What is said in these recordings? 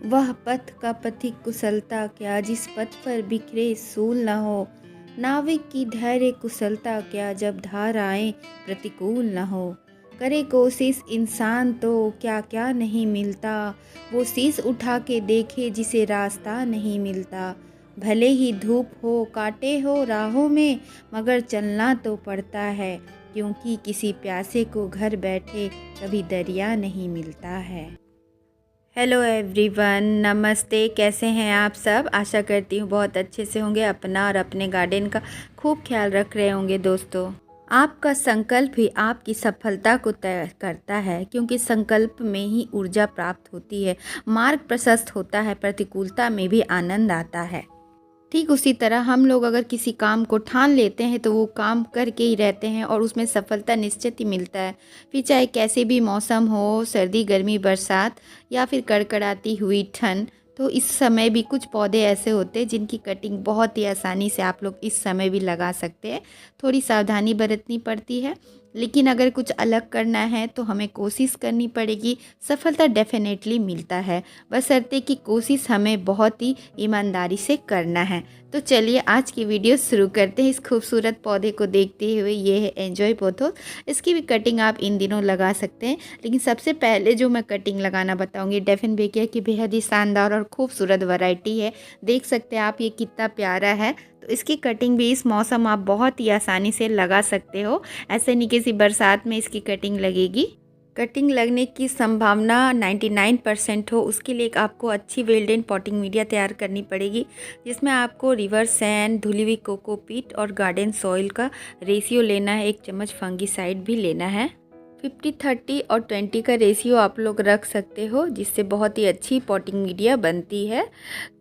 वह पथ का पथिक कुशलता क्या, जिस पथ पर बिखरे सूल न हो। नाविक की धैर्य कुशलता क्या, जब धार आए प्रतिकूल न हो। करे कोशिश इंसान तो क्या क्या नहीं मिलता, वो शीश उठा के देखे जिसे रास्ता नहीं मिलता। भले ही धूप हो कांटे हो राहों में, मगर चलना तो पड़ता है, क्योंकि किसी प्यासे को घर बैठे कभी दरिया नहीं मिलता है। हेलो एवरीवन, नमस्ते। कैसे हैं आप सब? आशा करती हूँ बहुत अच्छे से होंगे, अपना और अपने गार्डन का खूब ख्याल रख रहे होंगे। दोस्तों, आपका संकल्प ही आपकी सफलता को तय करता है, क्योंकि संकल्प में ही ऊर्जा प्राप्त होती है, मार्ग प्रशस्त होता है, प्रतिकूलता में भी आनंद आता है। ठीक उसी तरह हम लोग अगर किसी काम को ठान लेते हैं तो वो काम करके ही रहते हैं और उसमें सफलता निश्चित ही मिलता है। फिर चाहे कैसे भी मौसम हो, सर्दी गर्मी बरसात या फिर कड़कड़ाती हुई ठंड, तो इस समय भी कुछ पौधे ऐसे होते हैं जिनकी कटिंग बहुत ही आसानी से आप लोग इस समय भी लगा सकते हैं। थोड़ी सावधानी बरतनी पड़ती है, लेकिन अगर कुछ अलग करना है तो हमें कोशिश करनी पड़ेगी। सफलता डेफिनेटली मिलता है, बशर्ते कि कोशिश हमें बहुत ही ईमानदारी से करना है। तो चलिए आज की वीडियो शुरू करते हैं। इस खूबसूरत पौधे को देखते हुए, ये है एंजॉय पोथोस। इसकी भी कटिंग आप इन दिनों लगा सकते हैं, लेकिन सबसे पहले जो मैं कटिंग लगाना बताऊंगी डेफिनबेकिया की बेहद ही शानदार और खूबसूरत वैरायटी है। देख सकते हैं आप ये कितना प्यारा है। तो इसकी कटिंग भी इस मौसम आप बहुत ही आसानी से लगा सकते हो। ऐसे नहीं किसी बरसात में इसकी कटिंग लगेगी। कटिंग लगने की संभावना 99% हो, उसके लिए आपको अच्छी वेल्डेन पॉटिंग मीडिया तैयार करनी पड़ेगी, जिसमें आपको रिवर सैंड, धुली हुई कोकोपीट और गार्डन सॉइल का रेशियो लेना है। 1 चम्मच फंगीसाइड भी लेना है। 50-30 और 20 का रेशियो आप लोग रख सकते हो, जिससे बहुत ही अच्छी पॉटिंग मीडिया बनती है।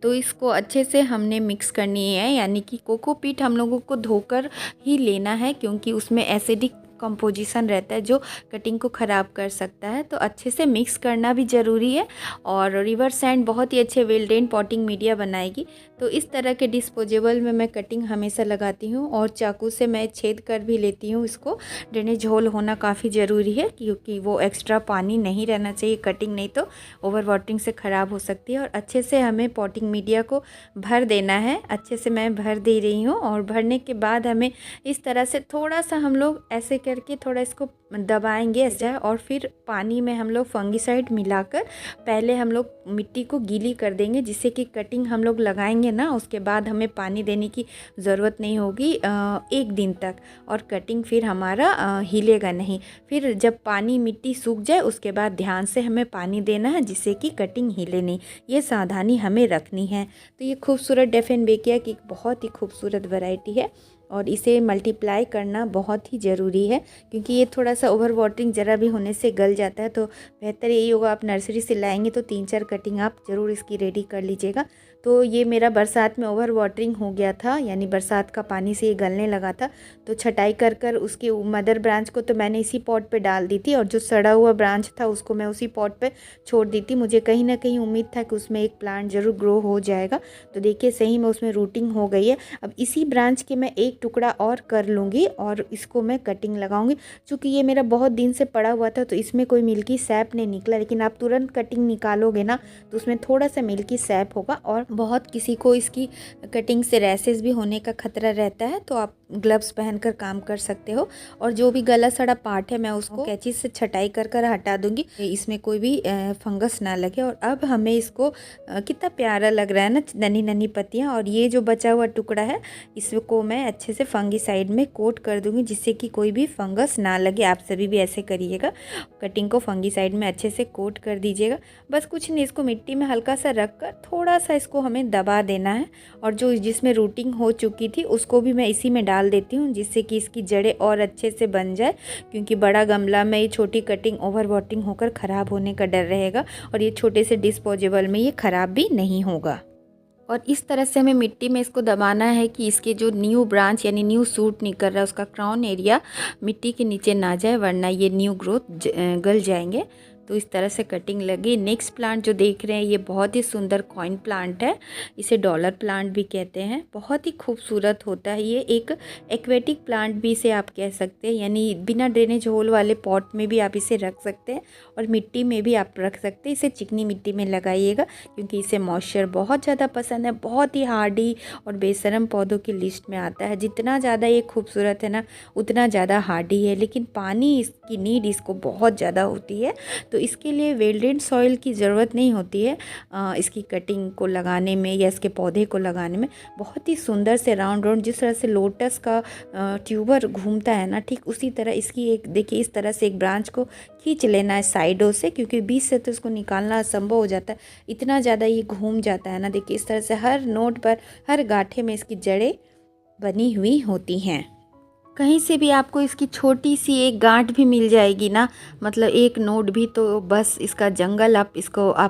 तो इसको अच्छे से हमने मिक्स करनी है, यानी कि कोकोपीट हम लोगों को धोकर ही लेना है, क्योंकि उसमें एसिडिक कंपोजिशन रहता है जो कटिंग को ख़राब कर सकता है। तो अच्छे से मिक्स करना भी ज़रूरी है। और रिवर सैंड बहुत ही अच्छे वेल्डेन पॉटिंग मीडिया बनाएगी। तो इस तरह के डिस्पोजेबल में मैं कटिंग हमेशा लगाती हूँ, और चाकू से मैं छेद कर भी लेती हूँ। इसको ड्रेनेज होल होना काफ़ी ज़रूरी है, क्योंकि वो एक्स्ट्रा पानी नहीं रहना चाहिए कटिंग, नहीं तो ओवर वाटरिंग से ख़राब हो सकती है। और अच्छे से हमें पॉटिंग मीडिया को भर देना है। अच्छे से मैं भर दे रही हूँ, और भरने के बाद हमें इस तरह से थोड़ा सा हम लोग ऐसे करके थोड़ा इसको दबाएंगे ऐसा, और फिर पानी में हम लोग फंगीसाइड मिलाकर पहले हम लोग मिट्टी को गीली कर देंगे, जिससे कि कटिंग हम लोग लगाएंगे ना, उसके बाद हमें पानी देने की ज़रूरत नहीं होगी 1 दिन तक। और कटिंग फिर हमारा हिलेगा नहीं। फिर जब पानी मिट्टी सूख जाए उसके बाद ध्यान से हमें पानी देना है, जिससे कि कटिंग हिले नहीं। ये सावधानी हमें रखनी है। तो ये खूबसूरत डेफिनबेकिया की बहुत ही खूबसूरत वैरायटी है, और इसे मल्टीप्लाई करना बहुत ही ज़रूरी है, क्योंकि ये थोड़ा सा ओवर वाटरिंग ज़रा भी होने से गल जाता है। तो बेहतर यही होगा, आप नर्सरी से लाएंगे तो 3-4 कटिंग आप ज़रूर इसकी रेडी कर लीजिएगा। तो ये मेरा बरसात में ओवर वाटरिंग हो गया था, यानी बरसात का पानी से ये गलने लगा था। तो छटाई कर कर उसके मदर ब्रांच को तो मैंने इसी पॉट पे डाल दी थी, और जो सड़ा हुआ ब्रांच था उसको मैं उसी पॉट पे छोड़ दी थी। मुझे कहीं ना कहीं उम्मीद था कि उसमें एक प्लांट ज़रूर ग्रो हो जाएगा। तो देखिए सही में उसमें रूटिंग हो गई है। अब इसी ब्रांच के मैं एक टुकड़ा और कर लूँगी, और इसको मैं कटिंग लगाऊंगी। चूँकि ये मेरा बहुत दिन से पड़ा हुआ था, तो इसमें कोई मिल्की सैप नहीं निकला, लेकिन आप तुरंत कटिंग निकालोगे ना तो उसमें थोड़ा सा मिल्की सैप होगा। और बहुत किसी को इसकी कटिंग से रैसेस भी होने का खतरा रहता है, तो आप ग्लव्स पहनकर काम कर सकते हो। और जो भी गला सड़ा पार्ट है मैं उसको कैंची से छटाई कर कर हटा दूंगी, इसमें कोई भी फंगस ना लगे। और अब हमें इसको कितना प्यारा लग रहा है ना, नन्ही नन्ही पत्तियाँ। और ये जो बचा हुआ टुकड़ा है इसको मैं अच्छे से फंगीसाइड में कोट कर दूंगी, जिससे कि कोई भी फंगस ना लगे। आप सभी भी ऐसे करिएगा, कटिंग को फंगीसाइड में अच्छे से कोट कर दीजिएगा। बस कुछ नहीं, इसको मिट्टी में हल्का सा रख कर थोड़ा सा इसको हमें दबा देना है। और जो जिसमें रूटिंग हो चुकी थी उसको भी मैं इसी में डाल देती हूँ, जिससे कि इसकी जड़ें और अच्छे से बन जाए, क्योंकि बड़ा गमला में ये छोटी कटिंग ओवर वाटरिंग होकर ख़राब होने का डर रहेगा, और ये छोटे से डिस्पोजेबल में ये ख़राब भी नहीं होगा। और इस तरह से हमें मिट्टी में इसको दबाना है कि इसके जो न्यू ब्रांच यानी न्यू सूट निकल रहा है उसका क्राउन एरिया मिट्टी के नीचे ना जाए, वरना ये न्यू ग्रोथ गल जाएंगे। तो इस तरह से कटिंग लगी। नेक्स्ट प्लांट जो देख रहे हैं ये बहुत ही सुंदर कॉइन प्लांट है, इसे डॉलर प्लांट भी कहते हैं। बहुत ही खूबसूरत होता है, ये एक एक्वेटिक प्लांट भी इसे आप कह सकते हैं, यानी बिना ड्रेनेज होल वाले पॉट में भी आप इसे रख सकते हैं और मिट्टी में भी आप रख सकते हैं। इसे चिकनी मिट्टी में लगाइएगा क्योंकि इसे मॉइस्चर बहुत ज़्यादा पसंद है। बहुत ही हार्डी और बेशरम पौधों की लिस्ट में आता है। जितना ज़्यादा ये खूबसूरत है ना उतना ज़्यादा हार्डी है, लेकिन पानी इसकी नीड इसको बहुत ज़्यादा होती है। तो इसके लिए वेल ड्रेन्ड सॉइल की ज़रूरत नहीं होती है इसकी कटिंग को लगाने में या इसके पौधे को लगाने में। बहुत ही सुंदर से राउंड राउंड, जिस तरह से लोटस का ट्यूबर घूमता है ना, ठीक उसी तरह इसकी एक देखिए इस तरह से एक ब्रांच को खींच लेना है साइडों से, क्योंकि बीच से तो इसको निकालना असंभव हो जाता है, इतना ज़्यादा ये घूम जाता है ना। देखिए इस तरह से हर नोड पर, हर गांठे में इसकी जड़ें बनी हुई होती हैं। कहीं से भी आपको इसकी छोटी सी एक गांठ भी मिल जाएगी ना, मतलब एक नोड भी, तो बस इसका जंगल आप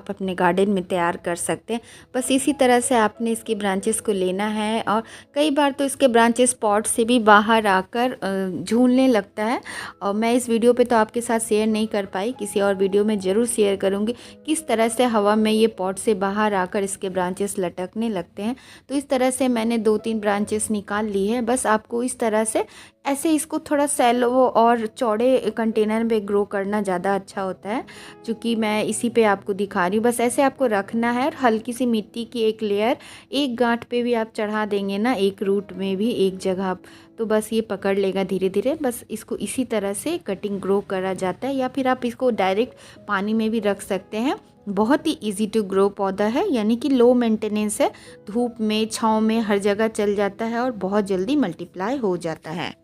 अपने गार्डन में तैयार कर सकते हैं। बस इसी तरह से आपने इसकी ब्रांचेस को लेना है। और कई बार तो इसके ब्रांचेस पॉट से भी बाहर आकर झूलने लगता है, और मैं इस वीडियो पे तो आपके साथ शेयर नहीं कर पाई, किसी और वीडियो में ज़रूर शेयर करूँगी किस तरह से हवा में ये पॉट से बाहर आकर इसके ब्रांचेस लटकने लगते हैं। तो इस तरह से मैंने 2-3 ब्रांचेस निकाल ली है। बस आपको इस तरह से ऐसे इसको थोड़ा सैलो और चौड़े कंटेनर में ग्रो करना ज़्यादा अच्छा होता है, क्योंकि मैं इसी पे आपको दिखा रही हूँ। बस ऐसे आपको रखना है और हल्की सी मिट्टी की एक लेयर एक गांठ पे भी आप चढ़ा देंगे ना, एक रूट में भी एक जगह, तो बस ये पकड़ लेगा धीरे धीरे। बस इसको इसी तरह से कटिंग ग्रो करा जाता है, या फिर आप इसको डायरेक्ट पानी में भी रख सकते हैं। बहुत ही इजी टू ग्रो पौधा है, यानी कि लो मेंटेनेंस है, धूप में छाँव में हर जगह चल जाता है और बहुत जल्दी मल्टीप्लाई हो जाता है।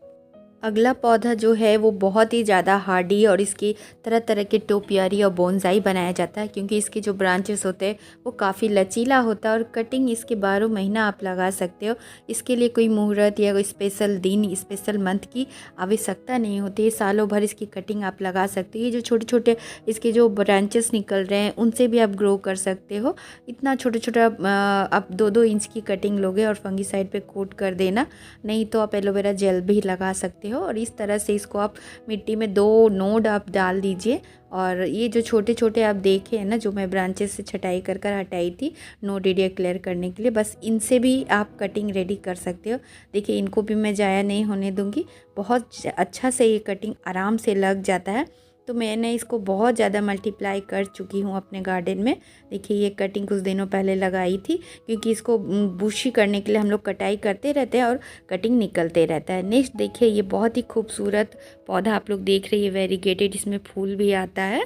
अगला पौधा जो है वो बहुत ही ज़्यादा हार्डी, और इसकी तरह तरह के टोपियारी और बोनसाई बनाया जाता है, क्योंकि इसके जो ब्रांचेस होते हैं वो काफ़ी लचीला होता है और कटिंग इसके 12 महीना आप लगा सकते हो। इसके लिए कोई मुहूर्त या कोई स्पेशल दिन, स्पेशल मंथ की आवश्यकता नहीं होती है। सालों भर इसकी कटिंग आप लगा सकते हो। ये जो छोटे छोटे इसके जो ब्रांचेस निकल रहे हैं उनसे भी आप ग्रो कर सकते हो। इतना छोटा छोटा आप 2-2 इंच की कटिंग लोगे और फंगीसाइड पे कोट कर देना, नहीं तो आप एलोवेरा जेल भी लगा सकते हो। और इस तरह से इसको आप मिट्टी में 2 नोड आप डाल दीजिए। और ये जो छोटे छोटे आप देखे हैं ना, जो मैं ब्रांचेस से छटाई कर हटाई थी नोड एरिया क्लियर करने के लिए, बस इनसे भी आप कटिंग रेडी कर सकते हो। देखिए इनको भी मैं जाया नहीं होने दूंगी, बहुत अच्छा से ये कटिंग आराम से लग जाता है। तो मैंने इसको बहुत ज़्यादा मल्टीप्लाई कर चुकी हूँ अपने गार्डन में। देखिए ये कटिंग कुछ दिनों पहले लगाई थी, क्योंकि इसको बुशी करने के लिए हम लोग कटाई करते रहते हैं और कटिंग निकलते रहता है। नेक्स्ट देखिए ये बहुत ही खूबसूरत पौधा आप लोग देख रहे हैं, वेरीगेटेड, इसमें फूल भी आता है।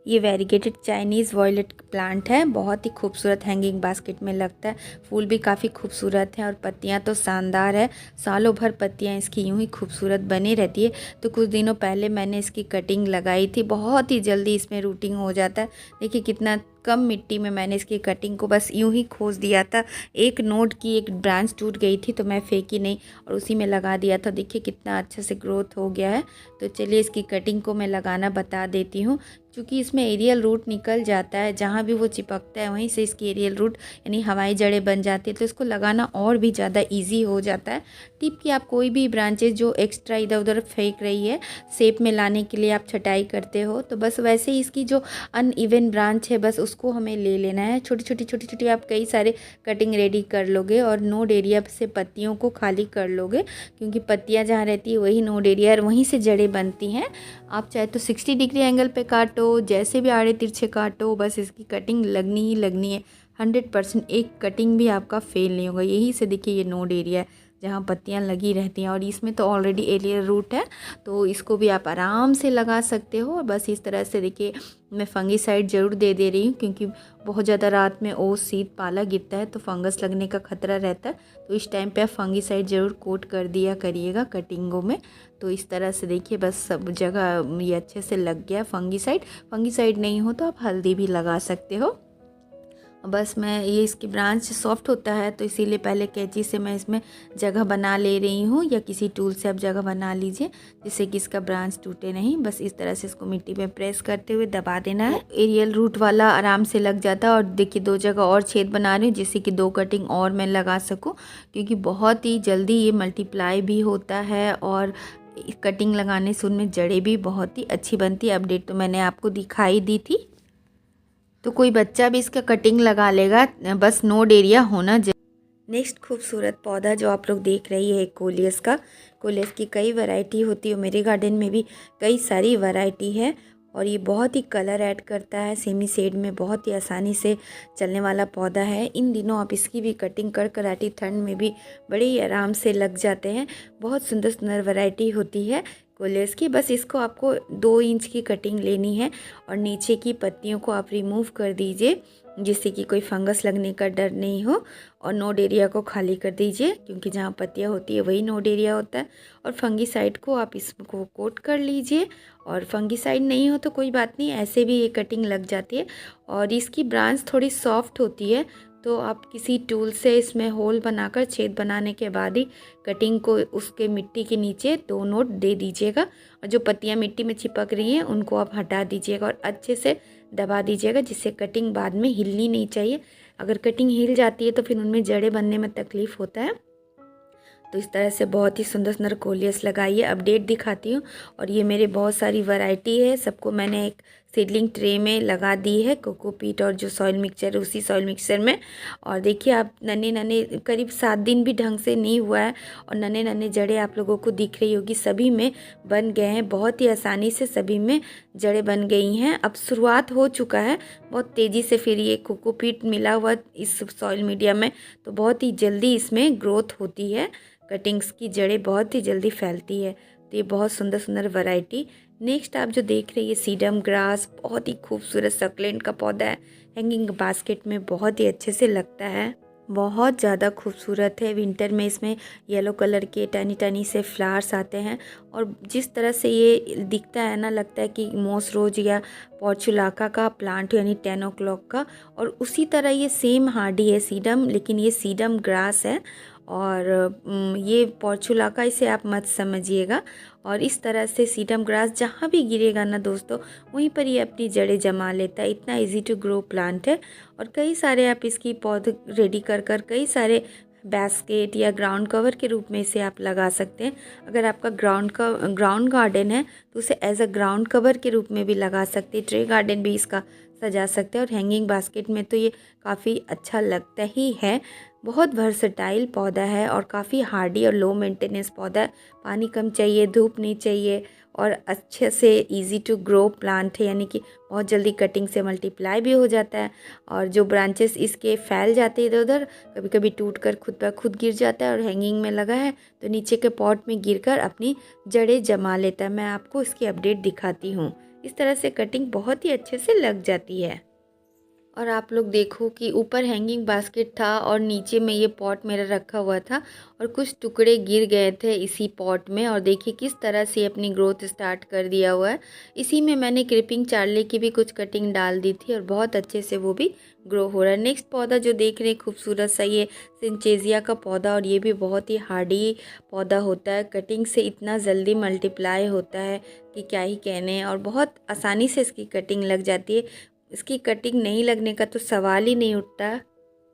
ये वेरीगेटेड चाइनीज़ वॉयलेट प्लांट है, बहुत ही खूबसूरत हैंगिंग बास्केट में लगता है। फूल भी काफ़ी खूबसूरत है और पत्तियां तो शानदार है, सालों भर पत्तियां इसकी यूं ही खूबसूरत बनी रहती है। तो कुछ दिनों पहले मैंने इसकी कटिंग लगाई थी, बहुत ही जल्दी इसमें रूटिंग हो जाता है। देखिए कितना कम मिट्टी में मैंने इसकी कटिंग को बस यूं ही खोस दिया था। एक नोड की एक ब्रांच टूट गई थी तो मैं फेंकी नहीं और उसी में लगा दिया था। देखिए कितना अच्छे से ग्रोथ हो गया है। तो चलिए इसकी कटिंग को मैं लगाना बता देती हूँ। क्योंकि इसमें एरियल रूट निकल जाता है, जहाँ भी वो चिपकता है वहीं से इसकी एरियल रूट यानी हवाई जड़ें बन जाती है, तो इसको लगाना और भी ज़्यादा इजी हो जाता है। टिप की आप कोई भी ब्रांचेस जो एक्स्ट्रा इधर उधर फेंक रही है, शेप में लाने के लिए आप छटाई करते हो, तो बस वैसे ही इसकी जो अनइवन ब्रांच है बस उसको हमें ले लेना है। छोटी छोटी आप कई सारे कटिंग रेडी कर लोगे और नोड एरिया से पत्तियों को खाली कर लोगे, क्योंकि पत्तियाँ जहाँ रहती है वही नोड एरिया और वहीं से जड़ें बनती हैं। आप चाहे तो 60 डिग्री एंगल पे काटो, जैसे भी आड़े तिरछे काटो, बस इसकी कटिंग लगनी ही लगनी है। 100% एक कटिंग भी आपका फेल नहीं होगा। यही से देखिए ये नोड एरिया है जहाँ पत्तियाँ लगी रहती हैं और इसमें तो ऑलरेडी एरियल रूट है, तो इसको भी आप आराम से लगा सकते हो। और बस इस तरह से देखिए मैं फंगीसाइड ज़रूर दे रही हूँ, क्योंकि बहुत ज़्यादा रात में ओस शीत पाला गिरता है तो फंगस लगने का खतरा रहता है। तो इस टाइम पे आप फंगीसाइड ज़रूर कोट कर दिया करिएगा कटिंगों में। तो इस तरह से देखिए बस सब जगह ये अच्छे से लग गया फंगीसाइड नहीं हो तो आप हल्दी भी लगा सकते हो। बस मैं ये इसकी ब्रांच सॉफ्ट होता है तो इसीलिए पहले कैंची से मैं इसमें जगह बना ले रही हूँ, या किसी टूल से आप जगह बना लीजिए जिससे कि इसका ब्रांच टूटे नहीं। बस इस तरह से इसको मिट्टी में प्रेस करते हुए दबा देना है। एरियल रूट वाला आराम से लग जाता है। और देखिए 2 जगह और छेद बना रही हूँ जिससे कि 2 कटिंग और मैं लगा सकूँ, क्योंकि बहुत ही जल्दी ये मल्टीप्लाई भी होता है और कटिंग लगाने से उनमें जड़ें भी बहुत ही अच्छी बनती है। अपडेट तो मैंने आपको दिखाई दी थी, तो कोई बच्चा भी इसका कटिंग लगा लेगा, बस नोड एरिया होना चाहिए। नेक्स्ट खूबसूरत पौधा जो आप लोग देख रही है कोलियस का। कोलियस की कई वैरायटी होती है, मेरे गार्डन में भी कई सारी वैरायटी है और ये बहुत ही कलर ऐड करता है। सेमी शेड में बहुत ही आसानी से चलने वाला पौधा है। इन दिनों आप इसकी भी कटिंग कर कराटी ठंड में भी बड़े ही आराम से लग जाते हैं। बहुत सुंदर सुंदर वैरायटी होती है कोलियस की। बस इसको आपको 2 इंच की कटिंग लेनी है और नीचे की पत्तियों को आप रिमूव कर दीजिए, जिससे कि कोई फंगस लगने का डर नहीं हो। और नोड एरिया को खाली कर दीजिए, क्योंकि जहाँ पत्तियाँ होती है वही नोड एरिया होता है। और फंगीसाइड को आप इसको कोट कर लीजिए, और फंगीसाइड नहीं हो तो कोई बात नहीं, ऐसे भी ये कटिंग लग जाती है। और इसकी ब्रांच थोड़ी सॉफ्ट होती है, तो आप किसी टूल से इसमें होल बनाकर छेद बनाने के बाद ही कटिंग को उसके मिट्टी के नीचे 2 नोट दे दीजिएगा। और जो पत्तियाँ मिट्टी में चिपक रही हैं उनको आप हटा दीजिएगा और अच्छे से दबा दीजिएगा, जिससे कटिंग बाद में हिलनी नहीं चाहिए। अगर कटिंग हिल जाती है तो फिर उनमें जड़ें बनने में तकलीफ़ होता है। तो इस तरह से बहुत ही सुंदर सुंदर कोलियस लगाइए। अपडेट दिखाती हूँ, और ये मेरे बहुत सारी वैरायटी है। सबको मैंने एक सीडलिंग ट्रे में लगा दी है, कोकोपीट और जो सॉइल मिक्सचर उसी सॉइल मिक्सचर में। और देखिए आप नन्हे नन्हे, करीब 7 दिन भी ढंग से नहीं हुआ है और नन्हे नन्हे जड़ें आप लोगों को दिख रही होगी, सभी में बन गए हैं। बहुत ही आसानी से सभी में जड़ें बन गई हैं। अब शुरुआत हो चुका है बहुत तेज़ी से। फिर ये कोकोपीट मिला हुआ इस सॉइल मीडिया में, तो बहुत ही जल्दी इसमें ग्रोथ होती है। कटिंग्स की जड़ें बहुत ही जल्दी फैलती है। तो ये बहुत सुंदर सुंदर वैरायटी। नेक्स्ट आप जो देख रहे हैं ये सीडम ग्रास, बहुत ही खूबसूरत सक्लेंट का पौधा है। हैंगिंग बास्केट में बहुत ही अच्छे से लगता है, बहुत ज़्यादा खूबसूरत है। विंटर में इसमें येलो कलर के टनी टनी से फ्लावर्स आते हैं, और जिस तरह से ये दिखता है ना, लगता है कि मॉस रोज या पोर्चुलाका का प्लांट यानी 10 o'clock का। और उसी तरह ये सेम हार्डी है सीडम, लेकिन ये सीडम ग्रास है और ये पोर्चुलाका इसे आप मत समझिएगा। और इस तरह से सीडम ग्रास जहाँ भी गिरेगा ना दोस्तों, वहीं पर ये अपनी जड़ें जमा लेता है। इतना इजी टू ग्रो प्लांट है। और कई सारे आप इसकी पौधे रेडी कर कई सारे बास्केट या ग्राउंड कवर के रूप में इसे आप लगा सकते हैं। अगर आपका ग्राउंड गार्डन है तो उसे एज अ ग्राउंड कवर के रूप में भी लगा सकते हैं। ट्रे गार्डन भी इसका सजा सकते हैं, और हैंगिंग बास्केट में तो ये काफ़ी अच्छा लगता ही है। बहुत वर्सटाइल पौधा है और काफ़ी हार्डी और लो मेंटेनेंस पौधा है। पानी कम चाहिए, धूप नहीं चाहिए, और अच्छे से इजी टू ग्रो प्लांट है, यानी कि बहुत जल्दी कटिंग से मल्टीप्लाई भी हो जाता है। और जो ब्रांचेस इसके फैल जाते हैं इधर उधर, कभी कभी टूट कर खुद पर खुद गिर जाता है, और हैंगिंग में लगा है तो नीचे के पॉट में गिरकर अपनी जड़ें जमा लेता है। मैं आपको इसकी अपडेट दिखाती हूँ। इस तरह से कटिंग बहुत ही अच्छे से लग जाती है। और आप लोग देखो कि ऊपर हैंगिंग बास्केट था और नीचे में ये पॉट मेरा रखा हुआ था, और कुछ टुकड़े गिर गए थे इसी पॉट में। और देखिए किस तरह से अपनी ग्रोथ स्टार्ट कर दिया हुआ है। इसी में मैंने क्रीपिंग चार्ली की भी कुछ कटिंग डाल दी थी, और बहुत अच्छे से वो भी ग्रो हो रहा है। नेक्स्ट पौधा जो देख रहे हैं खूबसूरत सा, ये सिंचेजिया का पौधा, और ये भी बहुत ही हार्डी पौधा होता है। कटिंग से इतना जल्दी मल्टीप्लाई होता है कि क्या ही कहने, और बहुत आसानी से इसकी कटिंग लग जाती है। इसकी कटिंग नहीं लगने का तो सवाल ही नहीं उठता।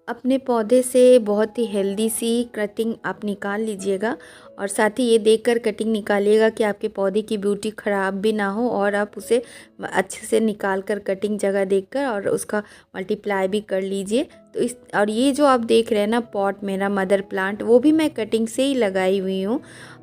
अपने पौधे से बहुत ही हेल्दी सी कटिंग आप निकाल लीजिएगा, और साथ ही ये देखकर कटिंग निकालिएगा कि आपके पौधे की ब्यूटी ख़राब भी ना हो, और आप उसे अच्छे से निकाल कर कटिंग जगह देखकर और उसका मल्टीप्लाई भी कर लीजिए। तो इस, और ये जो आप देख रहे हैं ना पॉट, मेरा मदर प्लांट, वो भी मैं कटिंग से ही लगाई हुई हूँ।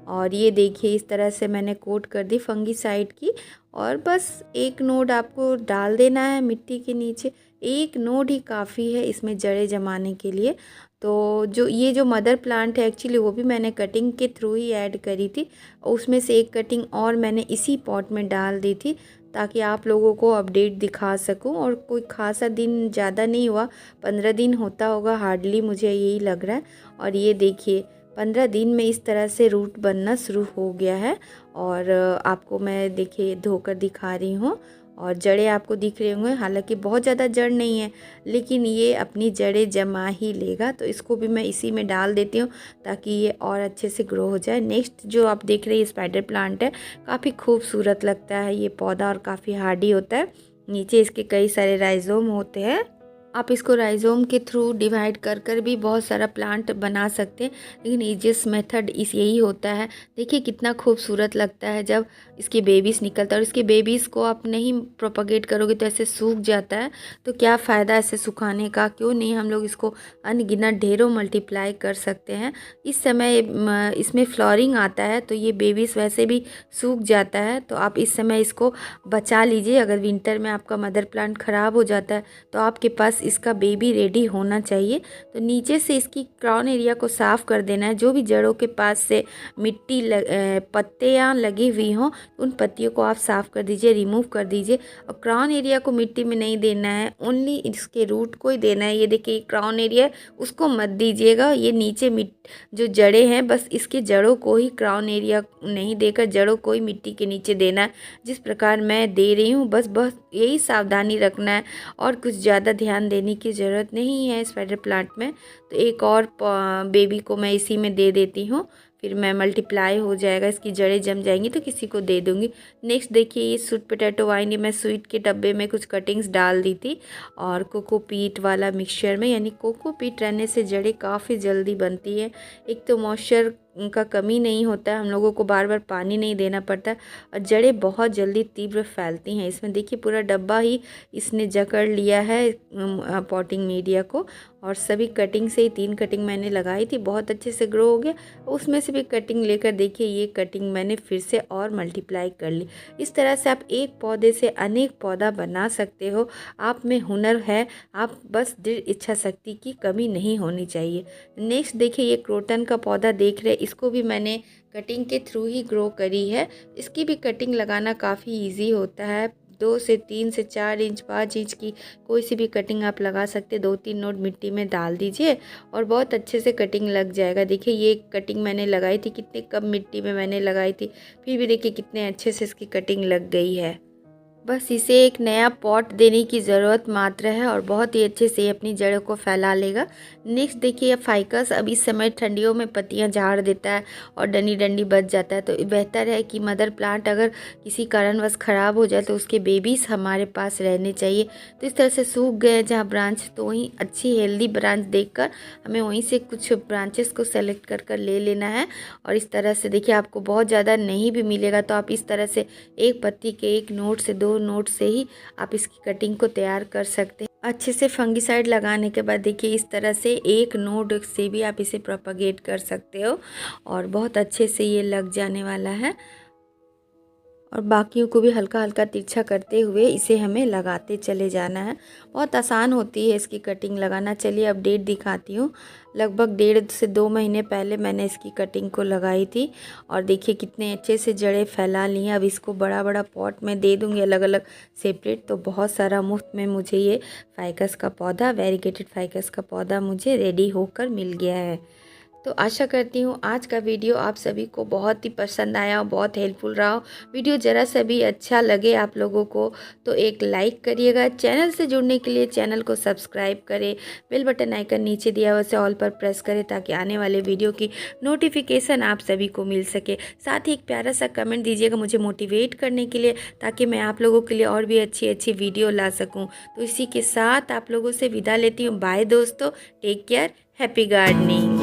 और ये देखिए इस तरह से मैंने कोट कर दी फंगीसाइड की, और बस एक नोड आपको डाल देना है मिट्टी के नीचे। एक नोड ही काफ़ी है इसमें जड़ें जमाने के लिए। तो जो मदर प्लांट है एक्चुअली वो भी मैंने कटिंग के थ्रू ही ऐड करी थी। उसमें से एक कटिंग और मैंने इसी पॉट में डाल दी थी, ताकि आप लोगों को अपडेट दिखा सकूं। और कोई खासा दिन ज़्यादा नहीं हुआ, 15 दिन होता होगा हार्डली, मुझे यही लग रहा है। और ये देखिए 15 दिन में इस तरह से रूट बनना शुरू हो गया है। और आपको मैं देखिए धोकर दिखा रही हूँ, और जड़ें आपको दिख रही होंगे। हालांकि बहुत ज़्यादा जड़ नहीं है, लेकिन ये अपनी जड़ें जमा ही लेगा। तो इसको भी मैं इसी में डाल देती हूँ ताकि ये और अच्छे से ग्रो हो जाए। नेक्स्ट जो आप देख रहे हैं स्पाइडर प्लांट है, काफ़ी खूबसूरत लगता है ये पौधा और काफ़ी हार्डी होता है। नीचे इसके कई सारे राइजोम होते हैं। आप इसको राइजोम के थ्रू डिवाइड कर कर भी बहुत सारा प्लांट बना सकते हैं, लेकिन ईजीएस्ट मेथड इस यही होता है। देखिए कितना खूबसूरत लगता है जब इसके बेबीज़ निकलता है, और इसके बेबीज़ को आप नहीं प्रोपगेट करोगे तो ऐसे सूख जाता है। तो क्या फ़ायदा ऐसे सुखाने का, क्यों नहीं हम लोग इसको अनगिनत ढेरों मल्टीप्लाई कर सकते हैं। इस समय इसमें फ्लॉरिंग आता है तो ये बेबीज़ वैसे भी सूख जाता है, तो आप इस समय इसको बचा लीजिए। अगर विंटर में आपका मदर प्लांट ख़राब हो जाता है तो आपके पास इसका बेबी रेडी होना चाहिए। तो नीचे से इसकी क्राउन एरिया को साफ़ कर देना है। जो भी जड़ों के पास से मिट्टी पत्तियाँ लगी हुई हों उन पत्तियों को आप साफ़ कर दीजिए, रिमूव कर दीजिए। और क्राउन एरिया को मिट्टी में नहीं देना है, ओनली इसके रूट को ही देना है। ये देखिए क्राउन एरिया उसको मत दीजिएगा, ये नीचे जो जड़ें हैं बस इसके जड़ों को ही, क्राउन एरिया नहीं देकर जड़ों को ही मिट्टी के नीचे देना है, जिस प्रकार मैं दे रही हूँ। बस यही सावधानी रखना है और कुछ ज़्यादा ध्यान देने की ज़रूरत नहीं है स्पाइडर प्लांट में। तो एक और बेबी को मैं इसी में दे देती हूँ, फिर मैं मल्टीप्लाई हो जाएगा, इसकी जड़ें जम जाएंगी तो किसी को दे दूँगी। नेक्स्ट देखिए ये स्वीट पोटैटो वाइन, ये मैं स्वीट के डब्बे में कुछ कटिंग्स डाल दी थी और कोकोपीट वाला मिक्सचर में, यानी कोकोपीट रहने से जड़ें काफ़ी जल्दी बनती है। एक तो मॉइस्चर का कमी नहीं होता है, हम लोगों को बार बार पानी नहीं देना पड़ता और जड़ें बहुत जल्दी तीव्र फैलती हैं। इसमें देखिए पूरा डब्बा ही इसने जकड़ लिया है पॉटिंग मीडिया को, और सभी कटिंग से ही 3 कटिंग मैंने लगाई थी, बहुत अच्छे से ग्रो हो गया। उसमें से भी कटिंग लेकर देखिए ये कटिंग मैंने फिर से और मल्टीप्लाई कर ली। इस तरह से आप एक पौधे से अनेक पौधा बना सकते हो। आप में हुनर है, आप बस दृढ़ इच्छा शक्ति की कमी नहीं होनी चाहिए। नेक्स्ट देखिए ये क्रोटन का पौधा देख रहे हैं, इसको भी मैंने कटिंग के थ्रू ही ग्रो करी है। इसकी भी कटिंग लगाना काफ़ी इजी होता है। 2 से 3 से 4 इंच 5 इंच की कोई सी भी कटिंग आप लगा सकते हैं। 2-3 नोट मिट्टी में डाल दीजिए और बहुत अच्छे से कटिंग लग जाएगा। देखिए ये कटिंग मैंने लगाई थी, कितने कम मिट्टी में मैंने लगाई थी, फिर भी देखिए कितने अच्छे से इसकी कटिंग लग गई है। बस इसे एक नया पॉट देने की ज़रूरत मात्र है और बहुत ही अच्छे से अपनी जड़ों को फैला लेगा। नेक्स्ट देखिए ये फाइकस अब इस समय ठंडियों में पत्तियां झाड़ देता है और डंडी डंडी बच जाता है, तो बेहतर है कि मदर प्लांट अगर किसी कारणवश ख़राब हो जाए तो उसके बेबीज़ हमारे पास रहने चाहिए। तो इस तरह से सूख गए जहाँ ब्रांच, तो वहीं अच्छी हेल्दी ब्रांच देखकर हमें वहीं से कुछ ब्रांचेस को सेलेक्ट कर ले लेना है। और इस तरह से देखिए आपको बहुत ज़्यादा नहीं भी मिलेगा तो आप इस तरह से एक पत्ती के एक नोट से 2 नोट से ही आप इसकी कटिंग को तैयार कर सकते हैं। अच्छे से फंगिसाइड लगाने के बाद देखिए इस तरह से एक नोड से भी आप इसे प्रोपगेट कर सकते हो और बहुत अच्छे से ये लग जाने वाला है। और बाकियों को भी हल्का हल्का तिरछा करते हुए इसे हमें लगाते चले जाना है। बहुत आसान होती है इसकी कटिंग लगाना। चलिए अब डेट दिखाती हूँ। लगभग 1.5 से 2 महीने पहले मैंने इसकी कटिंग को लगाई थी और देखिए कितने अच्छे से जड़ें फैला ली हैं। अब इसको बड़ा बड़ा पॉट में दे दूँगी अलग अलग सेपरेट, तो बहुत सारा मुफ्त में मुझे ये फाइकस का पौधा, वेरीगेटेड फाइकस का पौधा मुझे रेडी होकर मिल गया है। तो आशा करती हूँ आज का वीडियो आप सभी को बहुत ही पसंद आया और बहुत हेल्पफुल रहा हो। वीडियो ज़रा सा भी अच्छा लगे आप लोगों को तो एक लाइक करिएगा। चैनल से जुड़ने के लिए चैनल को सब्सक्राइब करें, बेल बटन आइकन नीचे दिया हुआ से ऑल पर प्रेस करें ताकि आने वाले वीडियो की नोटिफिकेशन आप सभी को मिल सके। साथ ही एक प्यारा सा कमेंट दीजिएगा मुझे मोटिवेट करने के लिए, ताकि मैं आप लोगों के लिए और भी अच्छी अच्छी वीडियो ला सकूँ। तो इसी के साथ आप लोगों से विदा लेती हूँ। बाय दोस्तों, टेक केयर, हैप्पी गार्डनिंग।